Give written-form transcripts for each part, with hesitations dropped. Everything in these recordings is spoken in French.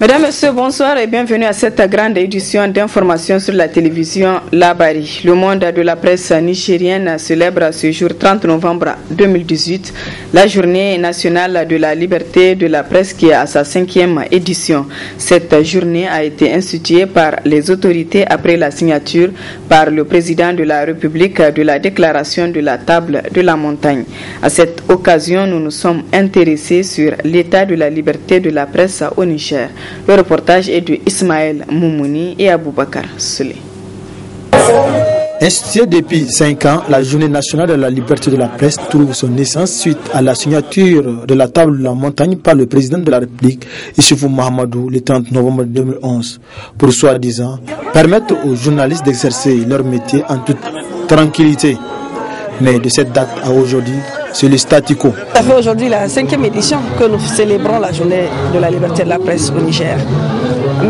Mesdames, Messieurs, bonsoir et bienvenue à cette grande édition d'information sur la télévision Labari. Le monde de la presse nigérienne célèbre ce jour 30 novembre 2018 la journée nationale de la liberté de la presse qui est à sa 5e édition. Cette journée a été instituée par les autorités après la signature par le président de la République de la déclaration de la table de la montagne. À cette occasion, nous nous sommes intéressés sur l'état de la liberté de la presse au Niger. Le reportage est de Ismaël Moumouni et Aboubakar Souley. Instituée depuis 5 ans, la Journée nationale de la liberté de la presse trouve son essence suite à la signature de la table de la montagne par le président de la République, Issoufou Mahamadou, le 30 novembre 2011, pour soi-disant permettre aux journalistes d'exercer leur métier en toute tranquillité. Mais de cette date à aujourd'hui, c'est le statu quo. Ça fait aujourd'hui la 5e édition que nous célébrons la journée de la liberté de la presse au Niger.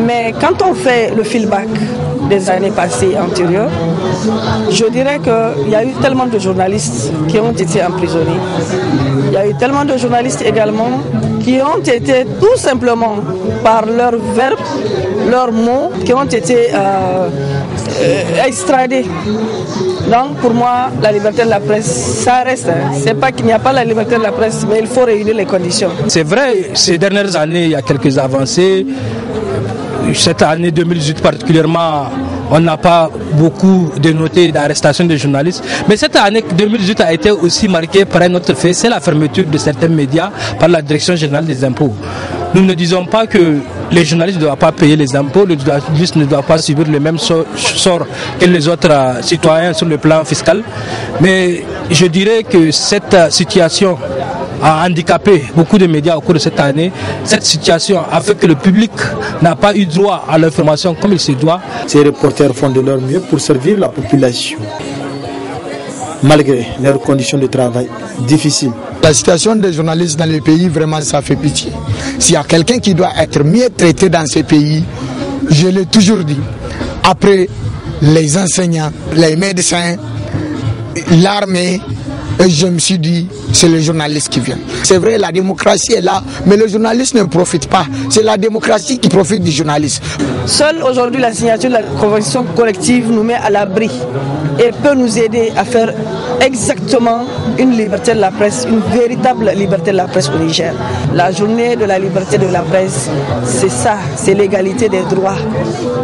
Mais quand on fait le feedback des années passées antérieures, je dirais qu'il y a eu tellement de journalistes qui ont été emprisonnés. Il y a eu tellement de journalistes également qui ont été tout simplement par leurs verbes, leurs mots, qui ont été extradés. Donc pour moi, la liberté de la presse, ça reste. C'est pas qu'il n'y a pas la liberté de la presse, mais il faut réunir les conditions. C'est vrai, ces dernières années, il y a quelques avancées. Cette année 2018 particulièrement, on n'a pas beaucoup dénoté d'arrestation de journalistes. Mais cette année 2018 a été aussi marquée par un autre fait, c'est la fermeture de certains médias par la Direction générale des impôts. Nous ne disons pas que les journalistes ne doivent pas payer les impôts, les journalistes ne doivent pas subir le même sort que les autres citoyens sur le plan fiscal. Mais je dirais que cette situation a handicapé beaucoup de médias au cours de cette année. Cette situation a fait que le public n'a pas eu droit à l'information comme il se doit. Ces reporters font de leur mieux pour servir la population, malgré leurs conditions de travail difficiles. La situation des journalistes dans le pays, vraiment, ça fait pitié. S'il y a quelqu'un qui doit être mieux traité dans ce pays, je l'ai toujours dit, après les enseignants, les médecins, l'armée, et je me suis dit, c'est le journaliste qui vient. C'est vrai, la démocratie est là, mais le journaliste ne profite pas. C'est la démocratie qui profite du journaliste. Seule aujourd'hui la signature de la convention collective nous met à l'abri et peut nous aider à faire exactement une liberté de la presse, une véritable liberté de la presse au Niger. La journée de la liberté de la presse, c'est ça, c'est l'égalité des droits,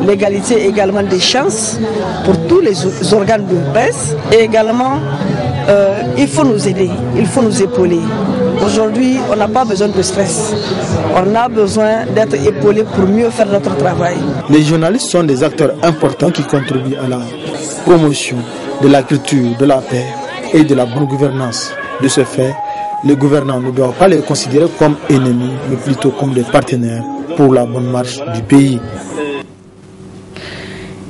l'égalité également des chances pour tous les organes de presse et également il faut nous aider, il faut nous épauler. Aujourd'hui, on n'a pas besoin de stress. On a besoin d'être épaulés pour mieux faire notre travail. Les journalistes sont des acteurs importants qui contribuent à la promotion de la culture, de la paix et de la bonne gouvernance. De ce fait, les gouvernants ne doivent pas les considérer comme ennemis, mais plutôt comme des partenaires pour la bonne marche du pays.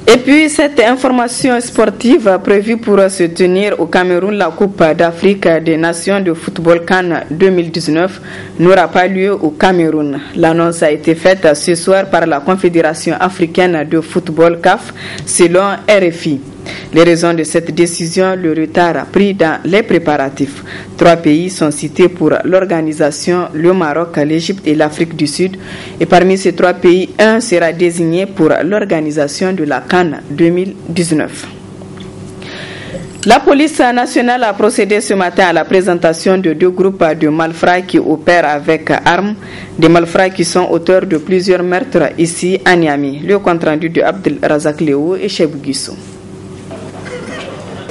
Et puis cette information sportive prévue pour se tenir au Cameroun, la Coupe d'Afrique des Nations de football CAN 2019 n'aura pas lieu au Cameroun. L'annonce a été faite ce soir par la Confédération africaine de football CAF selon RFI. Les raisons de cette décision, le retard pris dans les préparatifs. 3 pays sont cités pour l'organisation, le Maroc, l'Égypte et l'Afrique du Sud. Et parmi ces 3 pays, un sera désigné pour l'organisation de la CAN 2019. La police nationale a procédé ce matin à la présentation de 2 groupes de malfrats qui opèrent avec armes, des malfrats qui sont auteurs de plusieurs meurtres ici à Niamey. Le compte-rendu de Abdel Razak Léo et Chebou Guissou.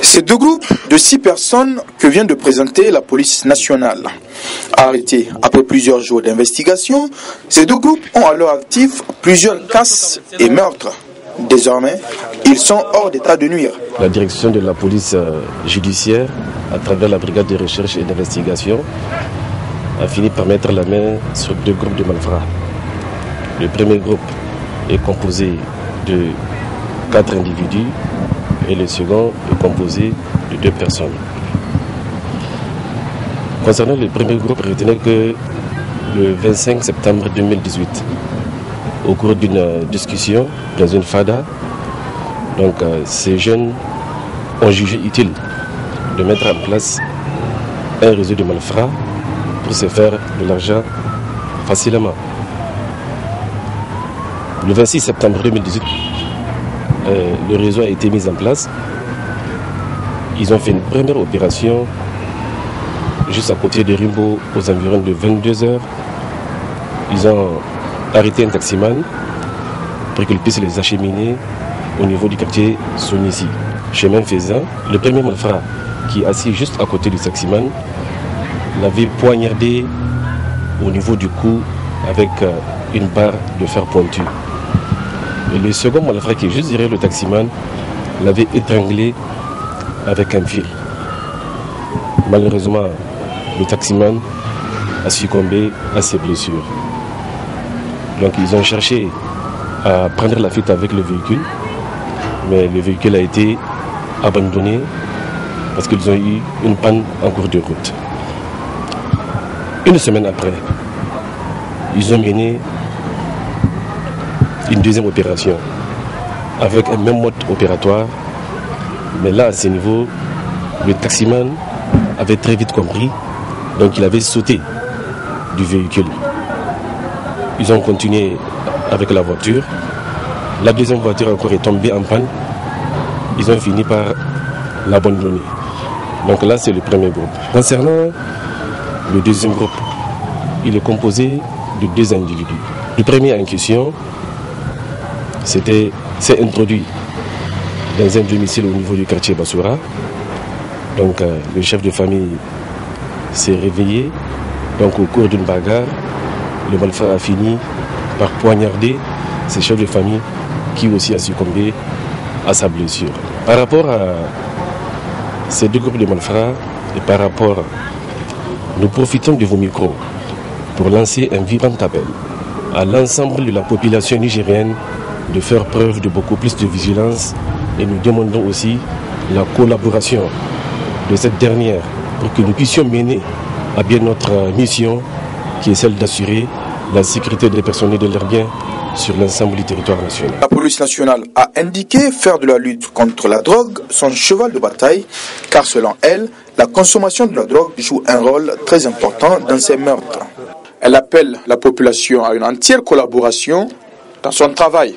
Ces 2 groupes de 6 personnes que vient de présenter la police nationale. Arrêtés après plusieurs jours d'investigation, ces 2 groupes ont à leur actif plusieurs casses et meurtres. Désormais, ils sont hors d'état de nuire. La direction de la police judiciaire, à travers la brigade de recherche et d'investigation, a fini par mettre la main sur 2 groupes de malfrats. Le premier groupe est composé de 4 individus et le second est composé de 2 personnes. Concernant le premier groupe, retenez que le 25 septembre 2018, au cours d'une discussion dans une FADA, ces jeunes ont jugé utile de mettre en place un réseau de malfrats pour se faire de l'argent facilement. Le 26 septembre 2018, le réseau a été mis en place. Ils ont fait une première opération juste à côté de Rimbo aux environs de 22h. Ils ont arrêté un taximan pour qu'il puisse les acheminer au niveau du quartier Sonissi. Chemin faisant, le premier malfrat qui est assis juste à côté du taximan l'avait poignardé au niveau du cou avec une barre de fer pointu. Et le second malfrat qui est juste derrière le taximan l'avait étranglé avec un fil. Malheureusement, le taximan a succombé à ses blessures. Donc ils ont cherché à prendre la fuite avec le véhicule, mais le véhicule a été abandonné parce qu'ils ont eu une panne en cours de route. Une semaine après, ils ont mené une deuxième opération avec un même mode opératoire, mais là à ce niveau, le taximan avait très vite compris, donc il avait sauté du véhicule. Ils ont continué avec la voiture. La deuxième voiture encore est tombée en panne. Ils ont fini par l'abandonner. Donc là, c'est le premier groupe. Concernant le deuxième groupe, il est composé de deux individus. Le premier en question s'est introduit dans un domicile au niveau du quartier Bassoura. Donc le chef de famille s'est réveillé. Donc au cours d'une bagarre, le malfrat a fini par poignarder ses chefs de famille qui aussi a succombé à sa blessure. Par rapport à ces deux groupes de malfrats et par rapport, nous profitons de vos micros pour lancer un vibrant appel à l'ensemble de la population nigérienne de faire preuve de beaucoup plus de vigilance et nous demandons aussi la collaboration de cette dernière pour que nous puissions mener à bien notre mission qui est celle d'assurer la sécurité des personnes et de leurs biens sur l'ensemble du territoire national. La police nationale a indiqué faire de la lutte contre la drogue son cheval de bataille, car selon elle, la consommation de la drogue joue un rôle très important dans ces meurtres. Elle appelle la population à une entière collaboration dans son travail.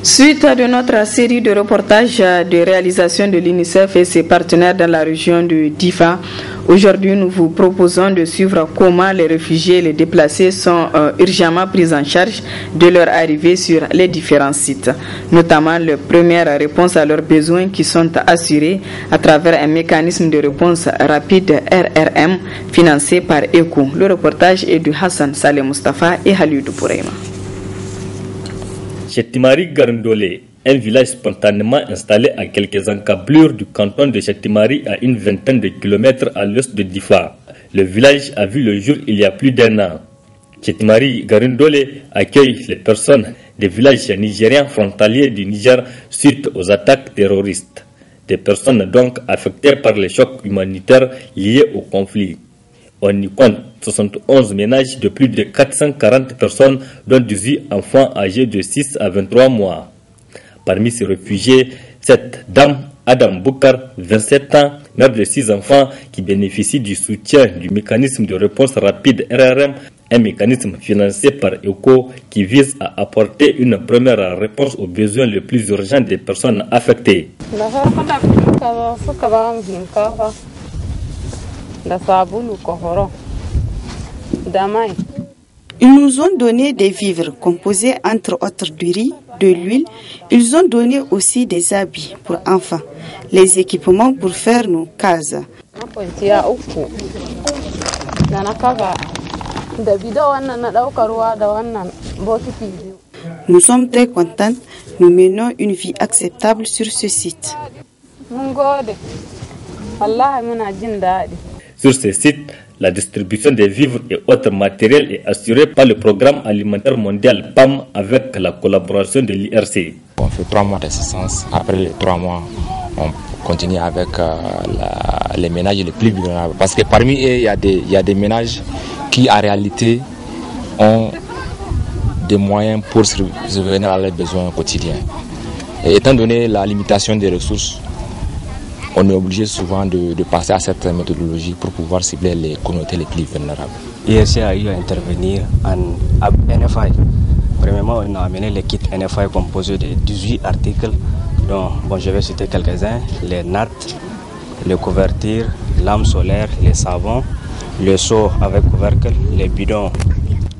Suite de notre série de reportages de réalisation de l'UNICEF et ses partenaires dans la région de Difa, aujourd'hui nous vous proposons de suivre comment les réfugiés et les déplacés sont urgemment pris en charge de leur arrivée sur les différents sites, notamment les premières réponses à leurs besoins qui sont assurées à travers un mécanisme de réponse rapide RRM financé par ECO. Le reportage est de Hassan Saleh Mustafa et Halidou Bouraima. Chetimari Garindole, un village spontanément installé à quelques encablures du canton de Chetimari à une vingtaine de kilomètres à l'ouest de Difa. Le village a vu le jour il y a plus d'un an. Chetimari Garindole accueille les personnes des villages nigériens frontaliers du Niger suite aux attaques terroristes. Des personnes donc affectées par les chocs humanitaires liés au conflit. On y compte 71 ménages de plus de 440 personnes, dont 18 enfants âgés de 6 à 23 mois. Parmi ces réfugiés, cette dame, Adam Boukar, 27 ans, mère de 6 enfants, qui bénéficie du soutien du mécanisme de réponse rapide RRM, un mécanisme financé par ECO qui vise à apporter une première réponse aux besoins les plus urgents des personnes affectées. Ils nous ont donné des vivres composés entre autres du riz, de l'huile. Ils ont donné aussi des habits pour enfants, les équipements pour faire nos cases. Nous sommes très contents. Nous menons une vie acceptable sur ce site. Sur ce site, la distribution des vivres et autres matériels est assurée par le Programme alimentaire mondial PAM avec la collaboration de l'IRC. On fait 3 mois d'assistance. Après les 3 mois, on continue avec les ménages les plus vulnérables. Parce que parmi eux, il y a des ménages qui en réalité ont des moyens pour subvenir à leurs besoins quotidiens. Et étant donné la limitation des ressources, on est obligé souvent de passer à cette méthodologie pour pouvoir cibler les communautés les plus vulnérables. IRC a eu à intervenir en NFI Premièrement, on a amené le kit NFA composé de 18 articles, dont je vais citer quelques-uns, les nattes, les couvertures, lampes solaires, les savons, le seau avec couvercle, les bidons,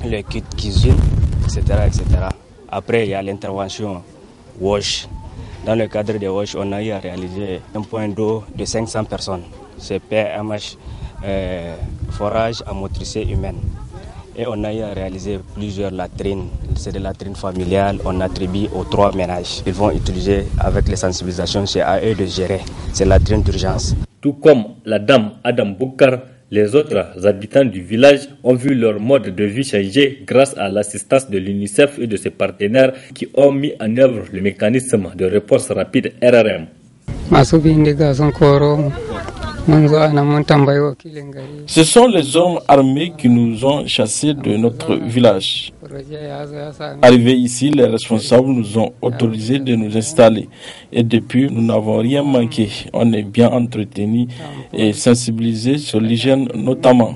le kit cuisine, etc., etc. Après, il y a l'intervention WASH. Dans le cadre de WASH, on a eu à réaliser un point d'eau de 500 personnes. C'est PMH, forage à motricité humaine. Et on a eu à réaliser plusieurs latrines. C'est des latrines familiales, on attribue aux 3 ménages. Ils vont utiliser avec les sensibilisations, c'est à eux de gérer ces latrines d'urgence. Tout comme la dame Adam Boukar, les autres habitants du village ont vu leur mode de vie changer grâce à l'assistance de l'UNICEF et de ses partenaires qui ont mis en œuvre le mécanisme de réponse rapide RRM. Ce sont les hommes armés qui nous ont chassés de notre village. Arrivés ici, les responsables nous ont autorisé de nous installer. Et depuis, nous n'avons rien manqué. On est bien entretenus et sensibilisés sur l'hygiène notamment.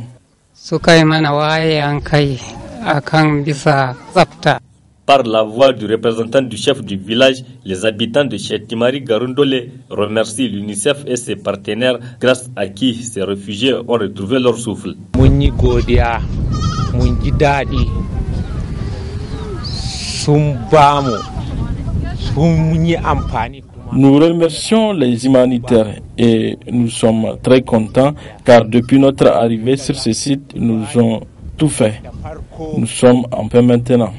Par la voix du représentant du chef du village, les habitants de Chetimari Garundole remercient l'UNICEF et ses partenaires grâce à qui ces réfugiés ont retrouvé leur souffle. Nous remercions les humanitaires et nous sommes très contents car depuis notre arrivée sur ce site, nous ont tout fait. Nous sommes en paix maintenant.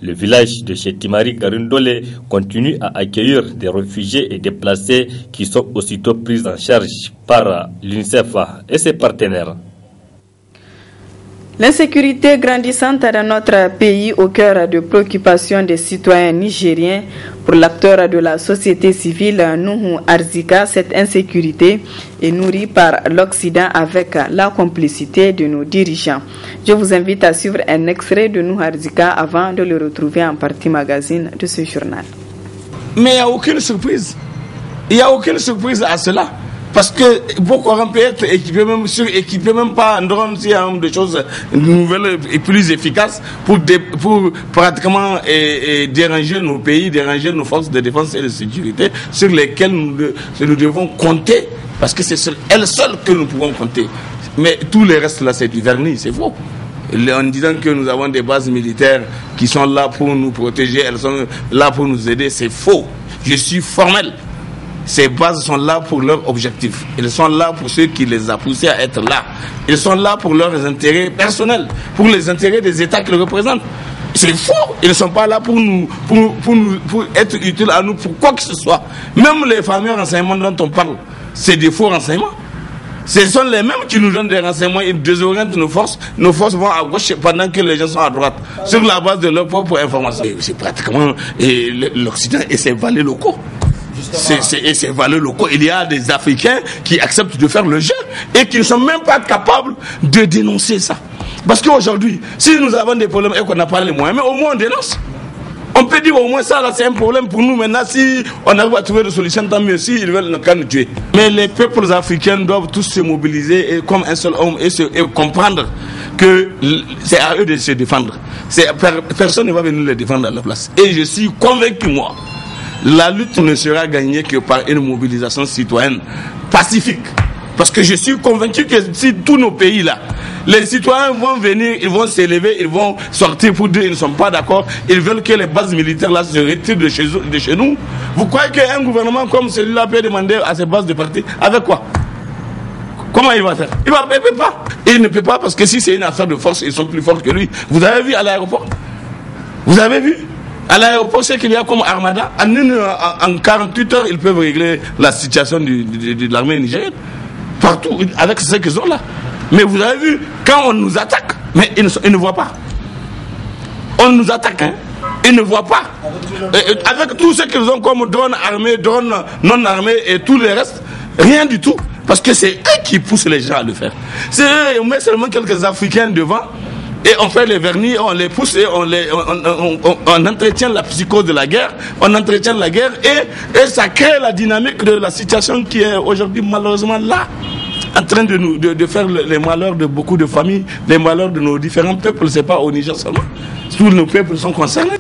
Le village de Chetimari Garundole continue à accueillir des réfugiés et déplacés qui sont aussitôt pris en charge par l'UNICEF et ses partenaires. L'insécurité grandissante dans notre pays au cœur de préoccupations des citoyens nigériens. Pour l'acteur de la société civile Nuhu Arzika, cette insécurité est nourrie par l'Occident avec la complicité de nos dirigeants. Je vous invite à suivre un extrait de Nuhu Arzika avant de le retrouver en partie magazine de ce journal. Mais il n'y a aucune surprise. Il n'y a aucune surprise à cela. Parce que Boko Haram peut être équipé, même suréquipé, même pas en drone, s'il y a des choses nouvelles et plus efficaces pour pratiquement déranger nos pays, déranger nos forces de défense et de sécurité sur lesquelles nous devons compter, parce que c'est sur elles seules que nous pouvons compter. Mais tout le reste là, c'est du vernis, c'est faux. En disant que nous avons des bases militaires qui sont là pour nous protéger, elles sont là pour nous aider, c'est faux. Je suis formel. Ces bases sont là pour leur objectif. Elles sont là pour ceux qui les ont poussés à être là. Ils sont là pour leurs intérêts personnels, pour les intérêts des États qu'ils représentent. C'est faux. Ils ne sont pas là pour être utiles à nous, pour quoi que ce soit. Même les fameux renseignements dont on parle, c'est des faux renseignements. Ce sont les mêmes qui nous donnent des renseignements, ils désorientent nos forces. Nos forces vont à gauche pendant que les gens sont à droite, sur la base de leur propre information. C'est pratiquement l'Occident et ses valets locaux. Ces valeurs locaux, il y a des Africains qui acceptent de faire le jeu et qui ne sont même pas capables de dénoncer ça. Parce qu'aujourd'hui, si nous avons des problèmes et qu'on n'a pas les moyens, mais au moins on dénonce. On peut dire au moins ça, là, c'est un problème pour nous. Maintenant, si on arrive à trouver des solutions, tant mieux, s'ils veulent nous tuer. Mais les peuples africains doivent tous se mobiliser comme un seul homme et comprendre que c'est à eux de se défendre. Personne ne va venir les défendre à leur place. Et je suis convaincu, moi, la lutte ne sera gagnée que par une mobilisation citoyenne pacifique. Parce que je suis convaincu que si tous nos pays là, les citoyens vont venir, ils vont s'élever, ils vont sortir pour dire qu'ils ne sont pas d'accord, ils veulent que les bases militaires là se retirent de chez nous. Vous croyez qu'un gouvernement comme celui-là peut demander à ses bases de partir avec quoi? Comment il va faire? Il ne peut pas. Il ne peut pas parce que si c'est une affaire de force, ils sont plus forts que lui. Vous avez vu à l'aéroport? Vous avez vu? À l'aéroport, c'est qu'il y a comme armada. En 48 heures, ils peuvent régler la situation de l'armée nigérienne. Partout, avec ce qu'ils ont là. Mais vous avez vu, quand on nous attaque, mais ils ne voient pas. On nous attaque, hein. Ils ne voient pas. Avec tout ce qu'ils ont comme drones armés, drones non armés et tout le reste, rien du tout. Parce que c'est eux qui poussent les gens à le faire. C'est eux, on met seulement quelques Africains devant. et on fait les vernis, on les pousse et on entretient la psychose de la guerre, on entretient la guerre et ça crée la dynamique de la situation qui est aujourd'hui malheureusement là, en train de faire les malheurs de beaucoup de familles, les malheurs de nos différents peuples. C'est pas au Niger seulement, tous nos peuples sont concernés.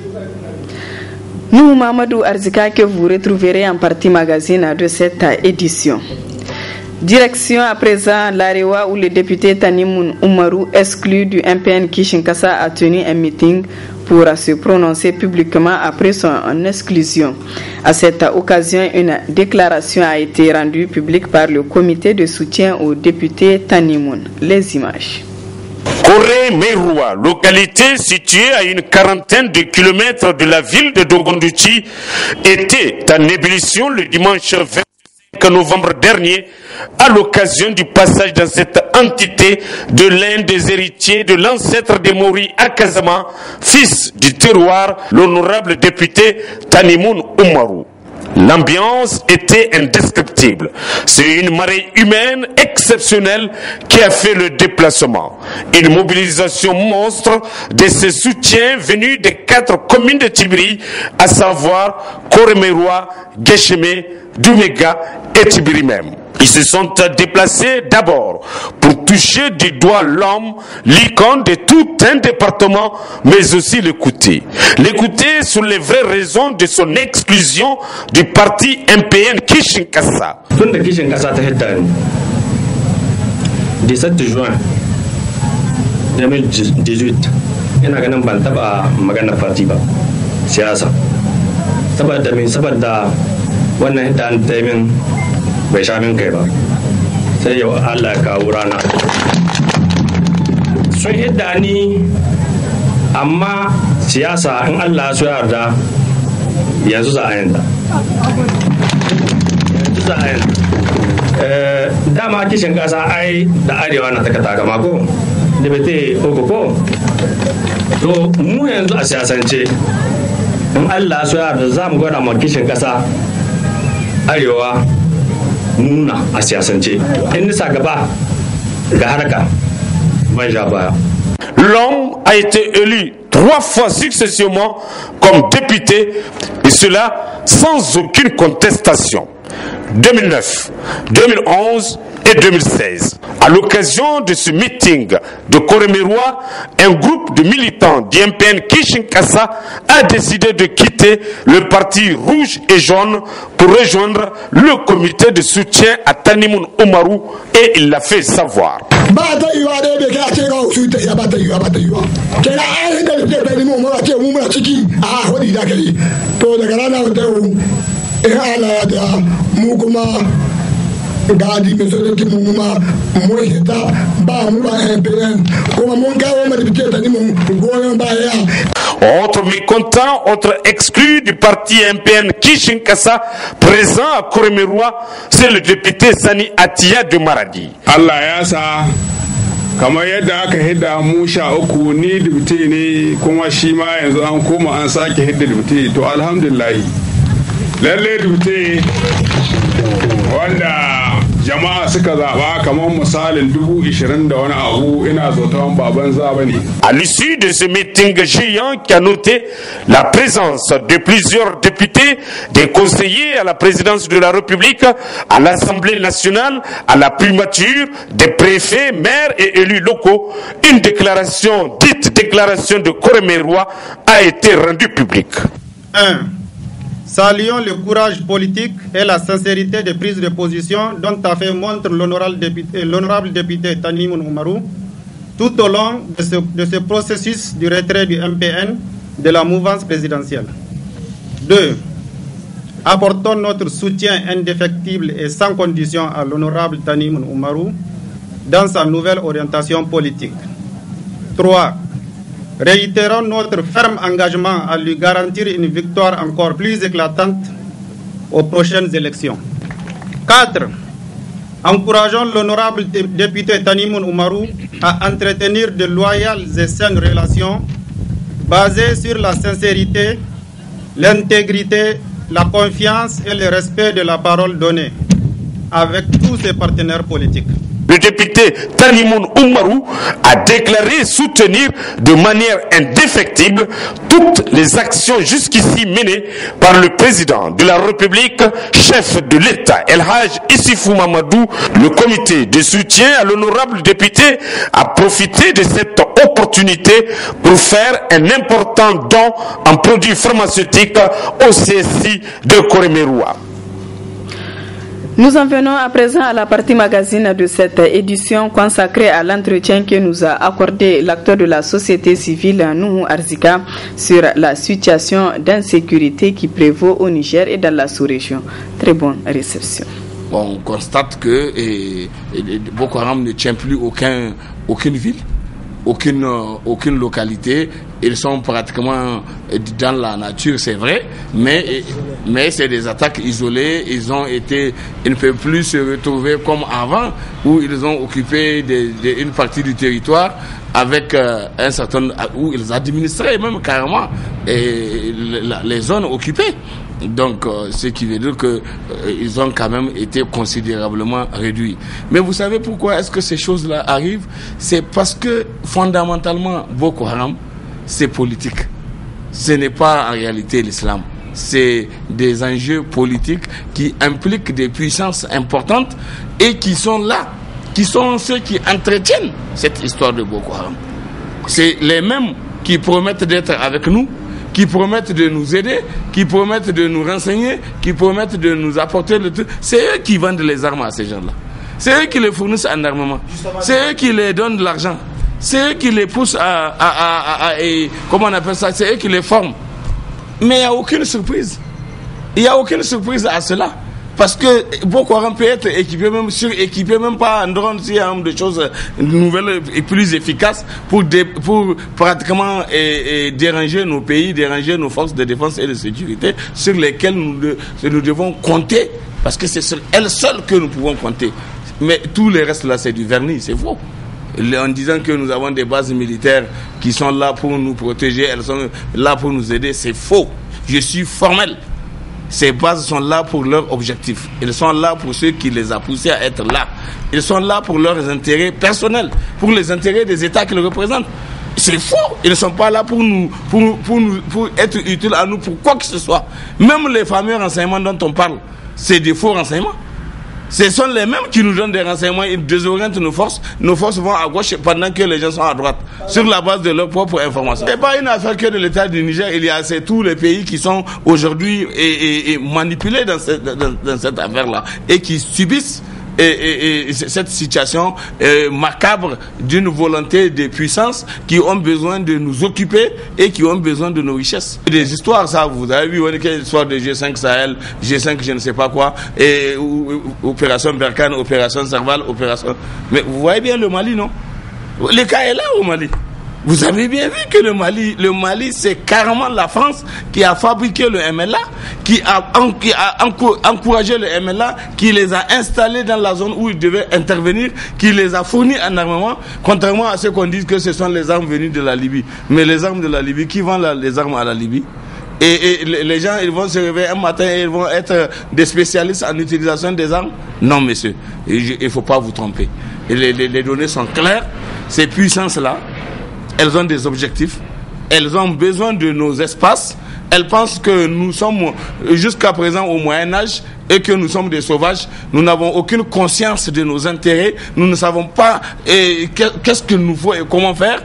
Nous, Mamadou Arzika, que vous retrouverez en partie magazine de cette édition. Direction à présent l'Arewa où le député Tanimoun Oumarou, exclu du MPN Kishinkasa, a tenu un meeting pour se prononcer publiquement après son exclusion. À cette occasion, une déclaration a été rendue publique par le comité de soutien au député Tanimoun. Les images. Koré-Meroua, localité située à une quarantaine de kilomètres de la ville de Dogondouchi, était en ébullition le dimanche 25 novembre dernier à l'occasion du passage dans cette entité de l'un des héritiers de l'ancêtre des Mori Akazama, fils du terroir, l'honorable député Tanimoun Oumarou. L'ambiance était indescriptible. C'est une marée humaine exceptionnelle qui a fait le déplacement. Une mobilisation monstre de ses soutiens venus des 4 communes de Tibiri, à savoir Koré-Meroua, Guéchémé, Doumega et Tibiri même. Ils se sont déplacés d'abord pour toucher du doigt l'homme, l'icône de tout un département, mais aussi l'écouter. L'écouter sur les vraies raisons de son exclusion du parti MPN Kishinkasa. 17 juin 2018, ina ganin ban taba magana parti ba siyasa saboda wannan hidda an taimin bai sha min kai ba sai yau Allah ya kawo rana sun hidda ni amma siyasa in Allah ya yarda yanzu za a yanda dama kishin kasa ai da arewa na taka takama ko da bete ko to mu yanzu a siyasance in Allah ya yarda za mu gwada ma kishin kasa arewa nuna a siyasance in nisa gaba ga haraka ban ja baya. L'homme a été élu 3 fois successivement comme député, et cela sans aucune contestation. 2009, 2011 et 2016. À l'occasion de ce meeting de Koré-Meroua, un groupe de militants du MPN Kishinkasa a décidé de quitter le parti rouge et jaune pour rejoindre le comité de soutien à Tanimoun Oumarou, et il l'a fait savoir. Autre mécontent, autre exclu du parti MPN Kishinkasa, présent à Koré-Meroua, c'est le député Sani Atia de Maradi. Allah ya sa kamar yadda aka hidda mu 13 ni dubte ne kuma shi ma yanzu an koma an sake hidda dubte, to alhamdulillah lalle dubte wanda jama'a suka zaba kamar misalin 20,000 da wani abu ina zoton baban zaba ne. À l'issue de ce meeting géant qui a noté la présence de plusieurs députés, des conseillers à la présidence de la République, à l'Assemblée nationale, à la primature, des préfets, maires et élus locaux, une déclaration, dite déclaration de Koré-Meroua, a été rendue publique. 1. Saluons le courage politique et la sincérité des prises de position dont a fait montre l'honorable député Tanimoun Oumarou tout au long de ce processus du retrait du MPN de la mouvance présidentielle. 2. Apportons notre soutien indéfectible et sans condition à l'honorable Tanimoun Oumarou dans sa nouvelle orientation politique. 3. Réitérons notre ferme engagement à lui garantir une victoire encore plus éclatante aux prochaines élections. 4. Encourageons l'honorable député Tanimoun Oumarou à entretenir de loyales et saines relations basées sur la sincérité, l'intégrité, la confiance et le respect de la parole donnée avec tous ses partenaires politiques. Le député Tanimoun Oumarou a déclaré soutenir de manière indéfectible toutes les actions jusqu'ici menées par le président de la République, chef de l'État, El Haj Issifou Mamadou. Le comité de soutien à l'honorable député a profité de cette opportunité pour faire un important don en produits pharmaceutiques au CSI de Koremeroua. Nous en venons à présent à la partie magazine de cette édition consacrée à l'entretien que nous a accordé l'acteur de la société civile Nuhu Arzika sur la situation d'insécurité qui prévaut au Niger et dans la sous-région. Très bonne réception. Bon, on constate que Boko Haram ne tient plus aucune ville, aucune localité. Ils sont pratiquement dans la nature, c'est vrai, mais c'est des attaques isolées. Ils ne peuvent plus se retrouver comme avant, où ils ont occupé une partie du territoire avec un certain, où ils administraient même carrément les zones occupées. Donc, ce qui veut dire qu'ils ont quand même été considérablement réduits. Mais vous savez pourquoi est-ce que ces choses-là arrivent? C'est parce que fondamentalement, Boko Haram, c'est politique. Ce n'est pas en réalité l'islam. C'est des enjeux politiques qui impliquent des puissances importantes et qui sont là, qui sont ceux qui entretiennent cette histoire de Boko Haram. C'est les mêmes qui promettent d'être avec nous, qui promettent de nous aider, qui promettent de nous renseigner, qui promettent de nous apporter le truc. C'est eux qui vendent les armes à ces gens-là. C'est eux qui les fournissent en armement. C'est eux qui les donnent de l'argent. C'est eux qui les poussent comment on appelle ça? C'est eux qui les forment. Mais il n'y a aucune surprise. Il n'y a aucune surprise à cela. Parce que Boko Haram peut être équipé, même suréquipé, même pas en drone, s'il y a des choses nouvelles et plus efficaces pour pratiquement déranger nos pays, déranger nos forces de défense et de sécurité sur lesquelles nous devons compter. Parce que c'est sur elles seules que nous pouvons compter. Mais tout le reste là, c'est du vernis, c'est faux. En disant que nous avons des bases militaires qui sont là pour nous protéger, elles sont là pour nous aider, c'est faux. Je suis formel. Ces bases sont là pour leur objectif. Ils sont là pour ceux qui les ont poussés à être là. Ils sont là pour leurs intérêts personnels, pour les intérêts des États qu'ils représentent. C'est faux. Ils ne sont pas là pour être utiles à nous pour quoi que ce soit. Même les fameux renseignements dont on parle, c'est des faux renseignements. Ce sont les mêmes qui nous donnent des renseignements, ils désorientent nos forces vont à gauche pendant que les gens sont à droite, sur la base de leur propre information. Ce n'est pas une affaire que de l'État du Niger, c'est tous les pays qui sont aujourd'hui manipulés dans cette affaire-là et qui subissent cette situation macabre d'une volonté des puissances qui ont besoin de nous occuper et qui ont besoin de nos richesses. Des histoires, ça, vous avez vu, l'histoire de G5 Sahel, G5 je ne sais pas quoi, et opération Berkane, opération Serval, opération... Mais vous voyez bien le Mali, non? Le cas est là au Mali. Vous avez bien vu que le Mali, c'est carrément la France qui a fabriqué le MLA, qui a encouragé le MLA, qui les a installés dans la zone où ils devaient intervenir, qui les a fournis en armement, contrairement à ce qu'on dit que ce sont les armes venues de la Libye. Mais les armes de la Libye, qui vend les armes à la Libye? Et les gens, ils vont se réveiller un matin et ils vont être des spécialistes en utilisation des armes? Non, monsieur, il ne faut pas vous tromper. Et les données sont claires. Ces puissances-là, elles ont des objectifs, elles ont besoin de nos espaces, elles pensent que nous sommes jusqu'à présent au Moyen-Âge et que nous sommes des sauvages, nous n'avons aucune conscience de nos intérêts, nous ne savons pas qu'est-ce qu'il nous faut et comment faire,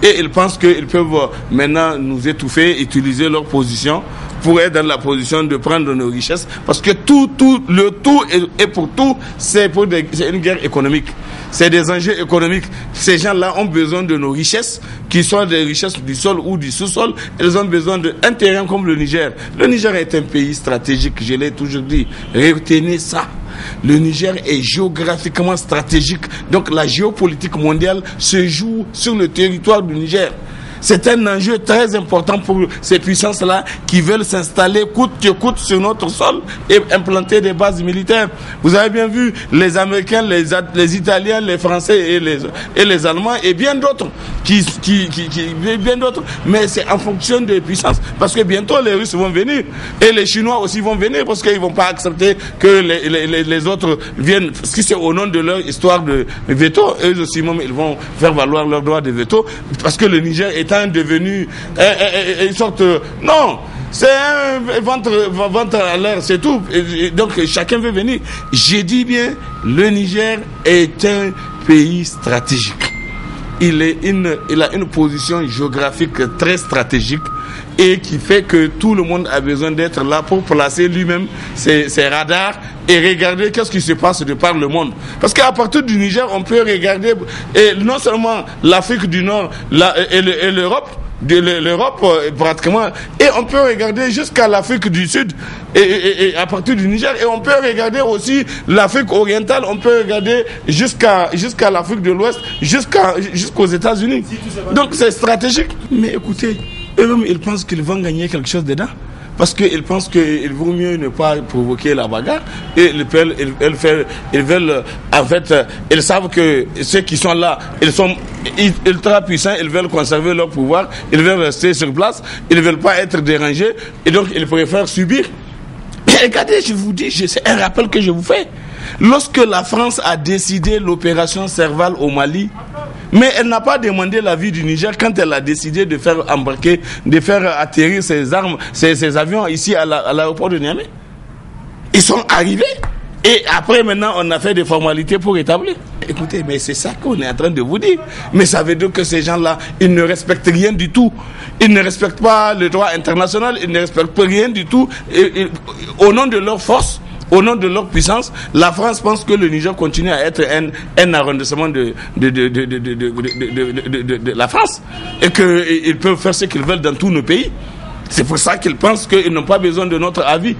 et ils pensent qu'ils peuvent maintenant nous étouffer, utiliser leur position pour être dans la position de prendre nos richesses, parce que le tout et pour tout, c'est une guerre économique. C'est des enjeux économiques. Ces gens-là ont besoin de nos richesses, qui sont des richesses du sol ou du sous-sol. Ils ont besoin d'un terrain comme le Niger. Le Niger est un pays stratégique, je l'ai toujours dit. Retenez ça. Le Niger est géographiquement stratégique. Donc la géopolitique mondiale se joue sur le territoire du Niger. C'est un enjeu très important pour ces puissances-là qui veulent s'installer coûte que coûte sur notre sol et implanter des bases militaires. Vous avez bien vu les Américains, les Italiens, les Français et les Allemands et bien d'autres bien d'autres. Mais c'est en fonction des puissances. Parce que bientôt les Russes vont venir et les Chinois aussi vont venir parce qu'ils ne vont pas accepter que les autres viennent. Si c'est au nom de leur histoire de veto, eux aussi même ils vont faire valoir leur droit de veto parce que le Niger étant devenu une sorte... Non, c'est un ventre à l'air, c'est tout. Et donc chacun veut venir. J'ai dit bien, le Niger est un pays stratégique. Il a une position géographique très stratégique et qui fait que tout le monde a besoin d'être là pour placer lui-même ses radars et regarder qu'est-ce qui se passe de par le monde. Parce qu'à partir du Niger, on peut regarder et non seulement l'Afrique du Nord et l'Europe, pratiquement, et on peut regarder jusqu'à l'Afrique du Sud et à partir du Niger, et on peut regarder aussi l'Afrique orientale, on peut regarder jusqu'à l'Afrique de l'Ouest, jusqu'aux États-Unis. Donc c'est stratégique. Mais écoutez, eux-mêmes ils pensent qu'ils vont gagner quelque chose dedans. Parce qu'ils pensent qu'il vaut mieux ne pas provoquer la bagarre. Et ils veulent, en fait, ils savent que ceux qui sont là, ils sont ultra puissants, ils veulent conserver leur pouvoir, ils veulent rester sur place, ils ne veulent pas être dérangés, et donc ils préfèrent subir. Mais regardez, je vous dis, c'est un rappel que je vous fais. Lorsque la France a décidé l'opération Serval au Mali, mais elle n'a pas demandé l'avis du Niger quand elle a décidé de faire embarquer, de faire atterrir ses armes, ses avions ici à l'aéroport de Niamey. Ils sont arrivés et après maintenant on a fait des formalités pour établir. Écoutez, mais c'est ça qu'on est en train de vous dire. Mais ça veut dire que ces gens-là, ils ne respectent rien du tout. Ils ne respectent pas le droit international, ils ne respectent rien du tout. Au nom de leur force, au nom de leur puissance, la France pense que le Niger continue à être un arrondissement de la France et qu'ils peuvent faire ce qu'ils veulent dans tous nos pays. C'est pour ça qu'ils pensent qu'ils n'ont pas besoin de notre avis.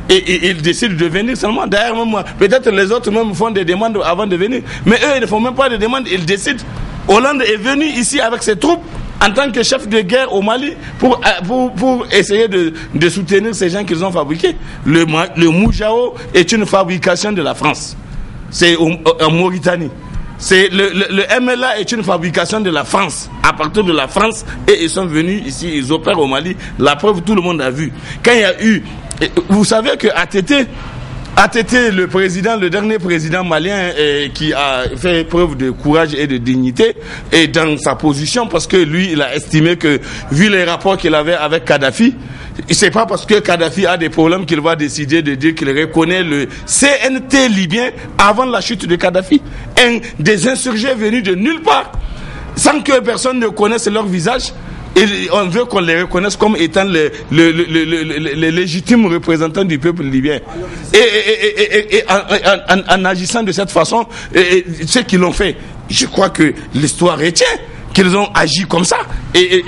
Et ils décident de venir seulement. D'ailleurs, peut-être les autres même font des demandes avant de venir. Mais eux, ils ne font même pas de demandes, ils décident. Hollande est venu ici avec ses troupes en tant que chef de guerre au Mali pour essayer de soutenir ces gens qu'ils ont fabriqués. Le Moujao est une fabrication de la France. C'est en Mauritanie. Le MLA est une fabrication de la France, à partir de la France, et ils sont venus ici, ils opèrent au Mali. La preuve, tout le monde a vu. Quand il y a eu... Vous savez que ATT, le dernier président malien qui a fait preuve de courage et de dignité, est dans sa position parce que lui, il a estimé que, vu les rapports qu'il avait avec Kadhafi, c'est pas parce que Kadhafi a des problèmes qu'il va décider de dire qu'il reconnaît le CNT libyen avant la chute de Kadhafi. Des insurgés venus de nulle part, sans que personne ne connaisse leur visage. Et on veut qu'on les reconnaisse comme étant les légitimes représentants du peuple libyen. Et en agissant de cette façon, ceux qui l'ont fait, je crois que l'histoire retient qu'ils ont agi comme ça. Et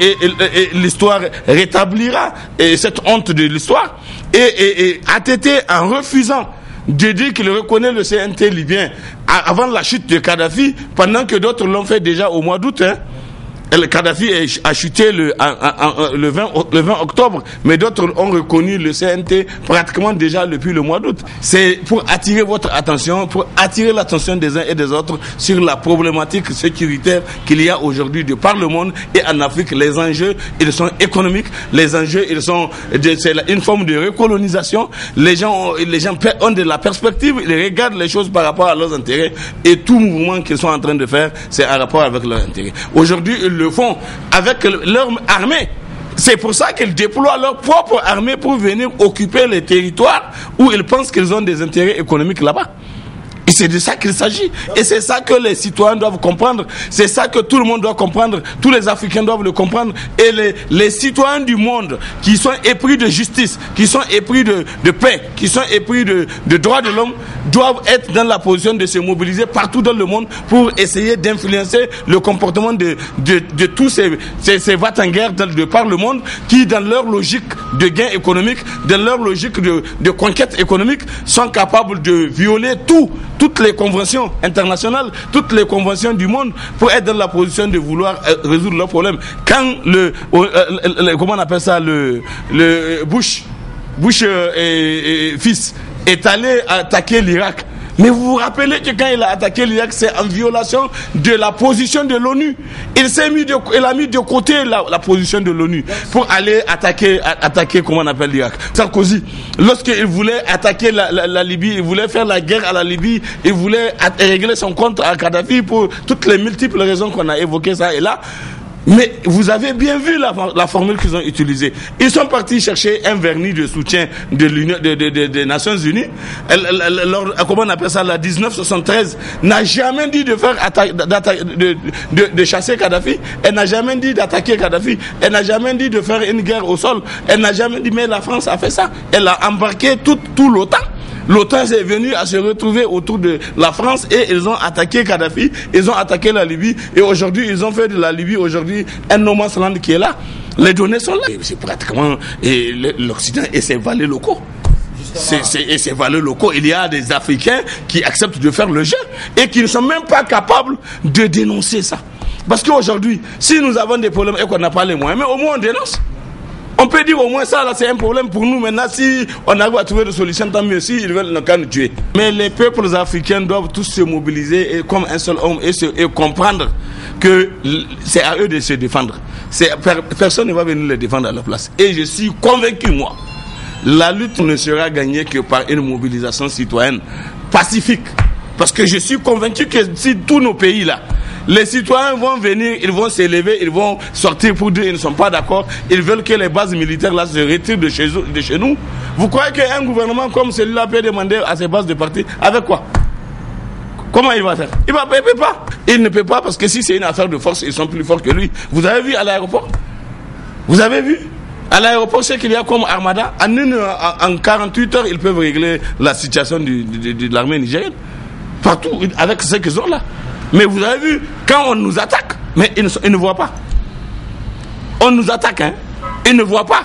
l'histoire rétablira cette honte de l'histoire. Et ATT, en refusant de dire qu'il reconnaît le CNT libyen avant la chute de Kadhafi, pendant que d'autres l'ont fait déjà au mois d'août, Le Kadhafi a chuté le 20 octobre, mais d'autres ont reconnu le CNT pratiquement déjà depuis le mois d'août. C'est pour attirer votre attention, pour attirer l'attention des uns et des autres sur la problématique sécuritaire qu'il y a aujourd'hui de par le monde et en Afrique. Les enjeux, ils sont économiques, les enjeux, c'est une forme de recolonisation. Les gens ont de la perspective, ils regardent les choses par rapport à leurs intérêts et tout mouvement qu'ils sont en train de faire, c'est en rapport avec leurs intérêts. Aujourd'hui, ils le font avec leur armée. C'est pour ça qu'ils déploient leur propre armée pour venir occuper les territoires où ils pensent qu'ils ont des intérêts économiques là-bas. Et c'est de ça qu'il s'agit. Et c'est ça que les citoyens doivent comprendre. C'est ça que tout le monde doit comprendre. Tous les Africains doivent le comprendre. Et les citoyens du monde qui sont épris de justice, qui sont épris de paix, qui sont épris de droits de l'homme, doivent être dans la position de se mobiliser partout dans le monde pour essayer d'influencer le comportement de tous ces va-t-en-guerre de par le monde qui, dans leur logique de gain économique, dans leur logique de conquête économique, sont capables de violer tout toutes les conventions internationales, toutes les conventions du monde pour être dans la position de vouloir résoudre leurs problèmes. Quand comment on appelle ça, le Bush fils est allé attaquer l'Irak. Mais vous vous rappelez que quand il a attaqué l'Irak, c'est en violation de la position de l'ONU. Il a mis de côté la position de l'ONU pour aller attaquer comment on appelle l'Irak. Sarkozy, lorsqu'il voulait attaquer la Libye, il voulait faire la guerre à la Libye, il voulait régler son compte à Kadhafi pour toutes les multiples raisons qu'on a évoquées ça et là. Mais vous avez bien vu la formule qu'ils ont utilisée. Ils sont partis chercher un vernis de soutien des Nations Unies. Comment on appelle ça, la 1973 n'a jamais dit de chasser Kadhafi. Elle n'a jamais dit d'attaquer Kadhafi. Elle n'a jamais dit de faire une guerre au sol. Elle n'a jamais dit, mais la France a fait ça. Elle a embarqué tout l'OTAN. L'OTAN est venu à se retrouver autour de la France et ils ont attaqué Kadhafi, ils ont attaqué la Libye et aujourd'hui ils ont fait de la Libye aujourd'hui un no man's land qui est là. Les données sont là. C'est pratiquement l'Occident et ses valets locaux. Et ces valeurs locaux, il y a des Africains qui acceptent de faire le jeu et qui ne sont même pas capables de dénoncer ça. Parce qu'aujourd'hui, si nous avons des problèmes et qu'on n'a pas les moyens, mais au moins on dénonce. On peut dire au moins ça, là c'est un problème pour nous. Maintenant, si on arrive à trouver des solutions, tant mieux. Si ils veulent nous tuer. Mais les peuples africains doivent tous se mobiliser comme un seul homme et comprendre que c'est à eux de se défendre. Personne ne va venir les défendre à leur place. Et je suis convaincu, moi, la lutte ne sera gagnée que par une mobilisation citoyenne pacifique. Parce que je suis convaincu que si tous nos pays là, les citoyens vont venir, ils vont s'élever, ils vont sortir pour dire qu'ils ne sont pas d'accord, ils veulent que les bases militaires là se retirent de chez nous. Vous croyez qu'un gouvernement comme celui-là peut demander à ses bases de partir avec quoi? Comment il va faire? Il ne peut pas. Il ne peut pas parce que si c'est une affaire de force, ils sont plus forts que lui. Vous avez vu à l'aéroport? Vous avez vu? À l'aéroport, c'est qu'il y a comme armada. En 48 heures, ils peuvent régler la situation de l'armée nigérienne. Partout, avec ce qu'ils ont là. Mais vous avez vu, quand on nous attaque, mais ils ne voient pas. On nous attaque, hein. Ils ne voient pas.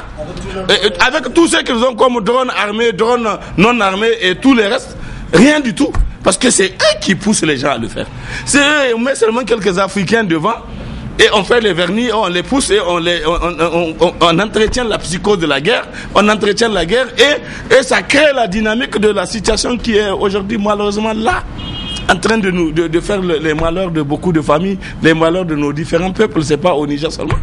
Avec tout ce qu'ils ont comme drones armés, drones non armés et tout le reste, rien du tout. Parce que c'est eux qui poussent les gens à le faire. C'est eux, on met seulement quelques Africains devant et on fait les vernis, on les pousse et on entretient la psychose de la guerre, on entretient la guerre et ça crée la dynamique de la situation qui est aujourd'hui malheureusement là. En train de faire les malheurs de beaucoup de familles, les malheurs de nos différents peuples, c'est pas au Niger seulement.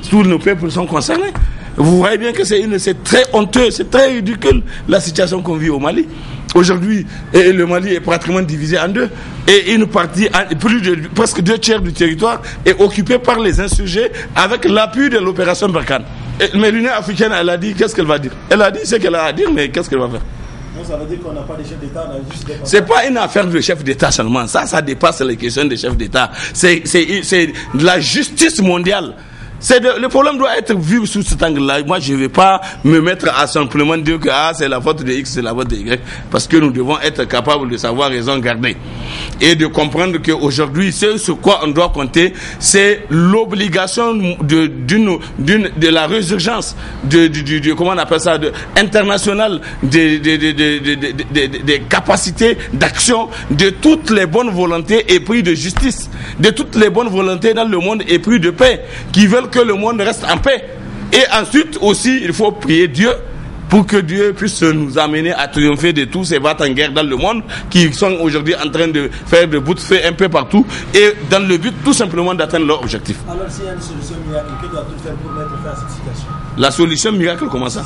Tous nos peuples sont concernés. Vous voyez bien que c'est très honteux, c'est très ridicule la situation qu'on vit au Mali. Aujourd'hui, le Mali est pratiquement divisé en deux. Et une partie, presque 2/3 du territoire est occupée par les insurgés avec l'appui de l'opération Barkhane. Mais l'Union africaine, elle a dit, qu'est-ce qu'elle va dire? Elle a dit ce qu'elle a à dire, mais qu'est-ce qu'elle va faire? Ça veut dire qu'on n'a pas de chef d'État, on a juste des... C'est pas une affaire de chef d'État seulement. Ça dépasse les questions des chefs d'État. C'est de la justice mondiale. Le problème doit être vu sous cet angle-là. Moi, je ne vais pas me mettre à simplement dire que c'est la faute de X, c'est la faute de Y, parce que nous devons être capables de savoir raison garder et de comprendre qu'aujourd'hui, ce sur quoi on doit compter, c'est l'obligation de la résurgence comment on appelle ça, internationale des capacités d'action de toutes les bonnes volontés épris de justice, de toutes les bonnes volontés dans le monde épris de paix, qui veulent que le monde reste en paix. Et ensuite aussi, il faut prier Dieu pour que Dieu puisse nous amener à triompher de tous ces battants en guerre dans le monde qui sont aujourd'hui en train de faire de bouts de feu un peu partout et dans le but tout simplement d'atteindre leur objectif. Alors s'il y a une solution miracle, que doit-on faire pour mettre fin à cette situation? La solution miracle, comment ça?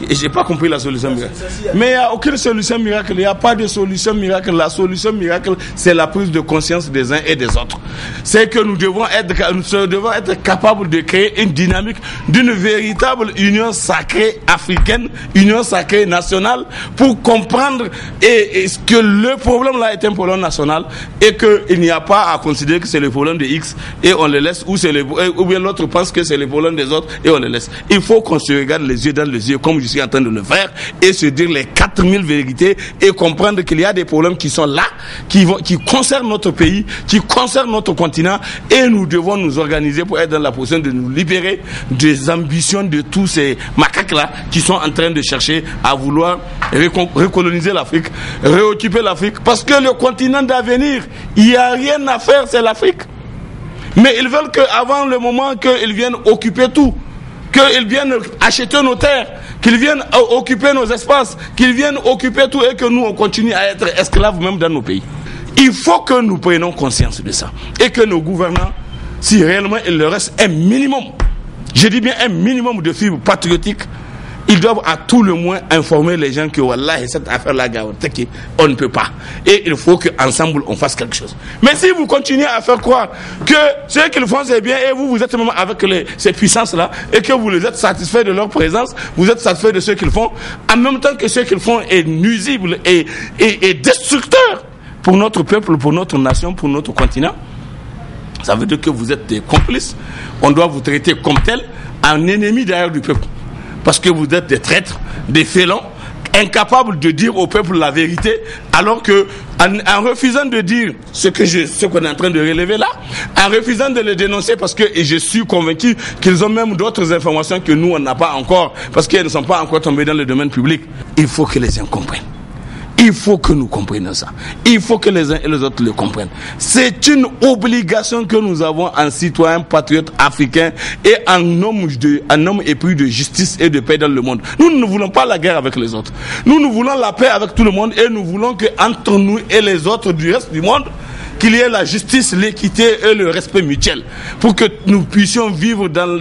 J'ai pas compris la solution miracle. Mais il n'y a aucune solution miracle, il n'y a pas de solution miracle. La solution miracle, c'est la prise de conscience des uns et des autres. C'est que nous devons être capables de créer une dynamique d'une véritable union sacrée africaine, union sacrée nationale, pour comprendre que le problème là est un problème national et qu'il n'y a pas à considérer que c'est le problème de X et on le laisse, ou bien l'autre pense que c'est le problème des autres et on le laisse. Il faut qu'on se regarde les yeux dans les yeux comme je suis en train de le faire et se dire les 4000 vérités et comprendre qu'il y a des problèmes qui sont là, qui concernent notre pays, qui concernent notre continent et nous devons nous organiser pour être dans la position de nous libérer des ambitions de tous ces macaques là qui sont en train de chercher à vouloir recoloniser l'Afrique, réoccuper l'Afrique, parce que le continent d'avenir, il n'y a rien à faire, c'est l'Afrique. Mais ils veulent qu'avant le moment qu'ils viennent occuper tout, qu'ils viennent acheter nos terres, qu'ils viennent occuper nos espaces, qu'ils viennent occuper tout et que nous on continue à être esclaves même dans nos pays. Il faut que nous prenions conscience de ça et que nos gouvernants, si réellement il leur reste un minimum, je dis bien un minimum de fibres patriotiques, ils doivent à tout le moins informer les gens que wallah, cette affaire-là, on ne peut pas. Et il faut qu'ensemble on fasse quelque chose. Mais si vous continuez à faire croire que ce qu'ils font c'est bien et vous êtes même avec ces puissances-là et que vous les êtes satisfaits de leur présence, vous êtes satisfaits de ce qu'ils font, en même temps que ce qu'ils font est nuisible et destructeur pour notre peuple, pour notre nation, pour notre continent, ça veut dire que vous êtes des complices. On doit vous traiter comme tel, un ennemi derrière du peuple. Parce que vous êtes des traîtres, des félons, incapables de dire au peuple la vérité, alors que en refusant de dire ce qu'on est en train de relever là, en refusant de le dénoncer, parce que je suis convaincu qu'ils ont même d'autres informations que nous on n'a pas encore, parce qu'elles ne sont pas encore tombées dans le domaine public. Il faut que les gens comprennent. Il faut que nous comprenions ça. Il faut que les uns et les autres le comprennent. C'est une obligation que nous avons en citoyen patriote africain et en homme épris de justice et de paix dans le monde. Nous ne voulons pas la guerre avec les autres. Nous voulons la paix avec tout le monde et nous voulons qu'entre nous et les autres du reste du monde, qu'il y ait la justice, l'équité et le respect mutuel pour que nous puissions vivre dans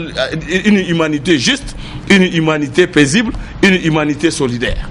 une humanité juste, une humanité paisible, une humanité solidaire.